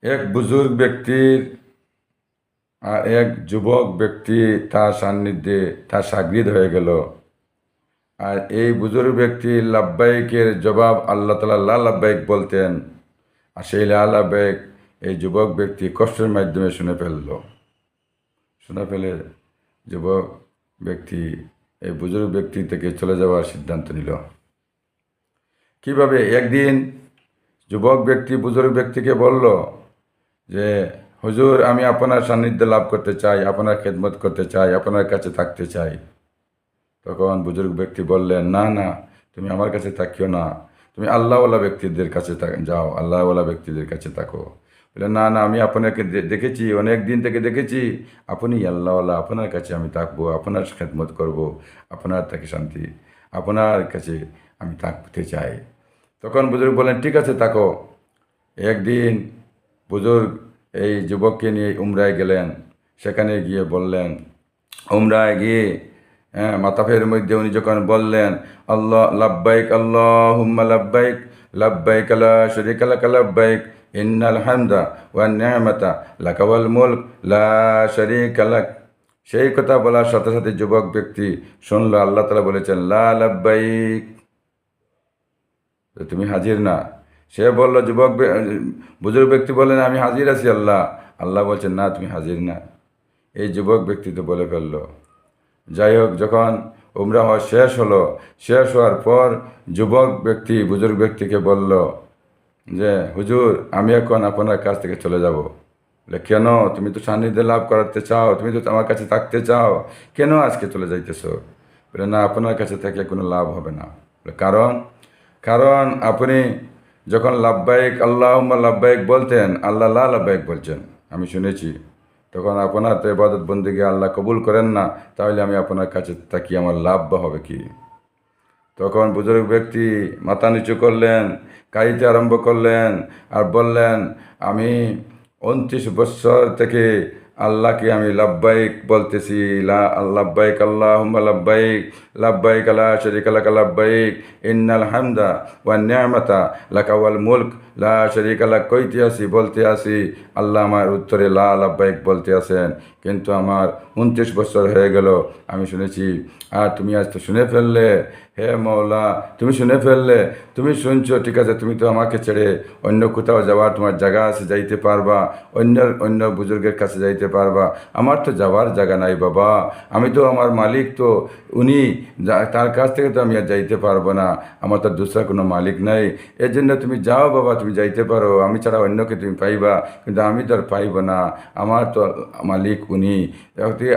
এক বুজুর্গ ব্যক্তির আর এক যুবক ব্যক্তি তার সান্নিধ্যে তার সাগরিদ হয়ে গেল। আর এই বুজুর্গ ব্যক্তি লাব্বাইকের জবাব আল্লাহ তাআলা লা লাব্বাইক বলতেন, আর সেই লা লাব্বাইক এই যুবক ব্যক্তি কষ্টের মাধ্যমে শুনে ফেলে যুবক ব্যক্তি এই বুজুর্গ ব্যক্তি থেকে চলে যাওয়ার সিদ্ধান্ত নিল। কিভাবে? একদিন যুবক ব্যক্তি বুজুর্গ ব্যক্তিকে বলল যে, হুজুর, আমি আপনার সান্নিধ্য লাভ করতে চাই, আপনার খেদমত করতে চাই, আপনার কাছে থাকতে চাই। তখন বুজুর্গ ব্যক্তি বললেন, না না, তুমি আমার কাছে থাকিও না, তুমি আল্লাহওয়ালা ব্যক্তিদের কাছে যাও, আল্লাহওয়ালা ব্যক্তিদের কাছে থাকো। বললেন, না না, আমি আপনাকে দেখেছি, অনেক দিন থেকে দেখেছি, আপনি আল্লাহওয়ালা, আপনার কাছে আমি থাকবো, আপনার খেদমত করব, আপনার থেকে শান্তি, আপনার কাছে আমি থাকতে চাই। তখন বুজুর্গ বললেন, ঠিক আছে, থাকো। একদিন বুজুর্গ এই যুবককে নিয়ে উমরায় গেলেন। সেখানে গিয়ে বললেন, উমরায় গিয়ে মাতাফের মধ্যে উনি যখন বললেন, আল্লাহ লাব্বাইক আল্লাহুম্মা লাব্বাইক, লাব্বাইক লা শারীকা লাক লাব্বাইক, ইন্নাল হামদা ওয়ান নি'মাতা লাকা ওয়াল মুলক লা শারীকা লাক, সেই কথা বলার সাথে সাথে যুবক ব্যক্তি শুনল আল্লাহ তাআলা বলেছেন, লা লাব্বাইক, তুমি হাজির না। সে বলল, বুজুর্গ ব্যক্তি বললেন, আমি হাজির আছি আল্লাহ। আল্লাহ বলছেন, না, তুমি হাজির না। এই যুবক ব্যক্তি তো বলে ফেলল। যাই হোক, যখন উমরা হওয়া শেষ হওয়ার পর যুবক ব্যক্তি বুজুর্গ ব্যক্তিকে বলল যে, হুজুর, আমি এখন আপনার কাছ থেকে চলে যাব। বলে, কেন? তুমি তো সান্নিধ্য লাভ করাতে চাও, তুমি তো আমার কাছে থাকতে চাও, কেন আজকে চলে যাইতেছ? বলে, না, আপনার কাছে থাকলে কোনো লাভ হবে না। বলে, কারণ? কারণ আপনি যখন লাব্বাইক আল্লাহুম্মা লাব্বাইক বলতেন, আল্লাহ লা লাব্বাইক বলছেন, আমি শুনেছি। তখন আপনার তো ইবাদত বন্দেগী আল্লাহ কবুল করেন না, তাহলে আমি আপনার কাছে থাকি, আমার লাভ বা হবে কি? তখন বুজুর্গ ব্যক্তি মাথা নিচু করলেন, কাঁদিতে আরম্ভ করলেন আর বললেন, আমি 29 বৎসর থেকে আল্লাহকে আমি লাব্বাইক বলতেছি, লাব্বাইক আল্লাহুম্মা লাব্বাইক, লাব্বাইক লা শারীকা লাক লাব্বাইক, ইন্নাল হামদা ওয়ান নি'মাতা লাকা ওয়াল মুলক লা শারীকা লাক, কইতে আসি, বলতে আসি, আল্লাহ আমার উত্তরে লা লাব্বাইক বলতে আসেন, কিন্তু আমার 29 বছর হয়ে গেল, আমি শুনেছি, আর তুমি আজ তো শুনে ফেললে। হে মওলা, তুমি শুনে ফেললে, তুমি শুনছো, ঠিক আছে, তুমি তো আমাকে ছেড়ে অন্য কোথাও যাওয়ার তোমার জায়গা আছে, যাইতে পারবা, অন্য বুজুর্গের কাছে যাইতে পারবা, আমার তো যাওয়ার জায়গা নাই বাবা, আমি তো, আমার মালিক তো উনি, তার কাছ থেকে তো আমি আর যাইতে পারবো না, আমার তো দুসরা কোনো মালিক নাই, এর জন্য তুমি যাও বাবা, তুমি যাইতে পারো, আমি ছাড়া অন্যকে তুমি পাইবা, কিন্তু আমি তো আর পাইব না, আমার তো মালিক উনি।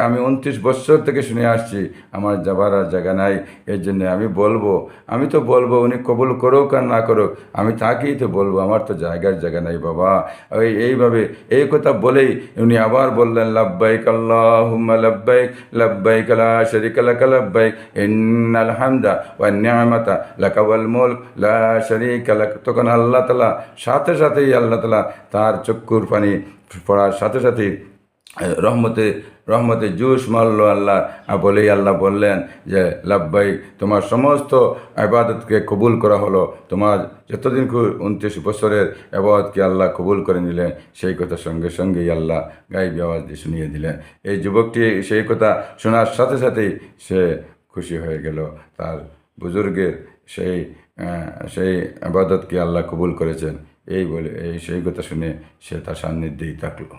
আমি 29 বছর থেকে শুনে আসছি, আমার যাবার আর জায়গা নাই, এর জন্য আমি তো বলবো, উনি কবুল করুক আর না করুক, আমি তাকেই তো বলবো, আমার তো জায়গা নাই বাবা। এইভাবে এই কথা বলেই উনি আবার বললেন, লাব্বাইক আল্লাহুম্মা লাব্বাইক, লাব্বাইক লা শারীকা লাক লাব্বাইক, ইন্নাল হামদা ওয়ান নি'মাতা লাকা ওয়াল মুলক লা শারীকা লাক। তখন আল্লাহ তাআলা সাথেই আল্লাহ তাআলা তার চক্ষুর পানি পড়ার সাথে সাথেই রহমতে জুস মারল আল্লাহ, বলেই আল্লাহ বললেন যে, লাব্বাইক, তোমার সমস্ত ইবাদতকে কবুল করা হলো, তোমার যতদিন 29 বছরের ইবাদতকে আল্লাহ কবুল করে নিলেন। সেই কথা সঙ্গেই আল্লাহ গায়েবী আওয়াজ দিয়ে শুনিয়ে দিলেন। এই যুবকটি সেই কথা শোনার সাথে সাথেই সে খুশি হয়ে গেল, তার বুজুর্গের সেই ইবাদতকে আল্লাহ কবুল করেছেন, এই বলে সেই কথা শুনে সে তার সান্নিধ্যেই থাকলো।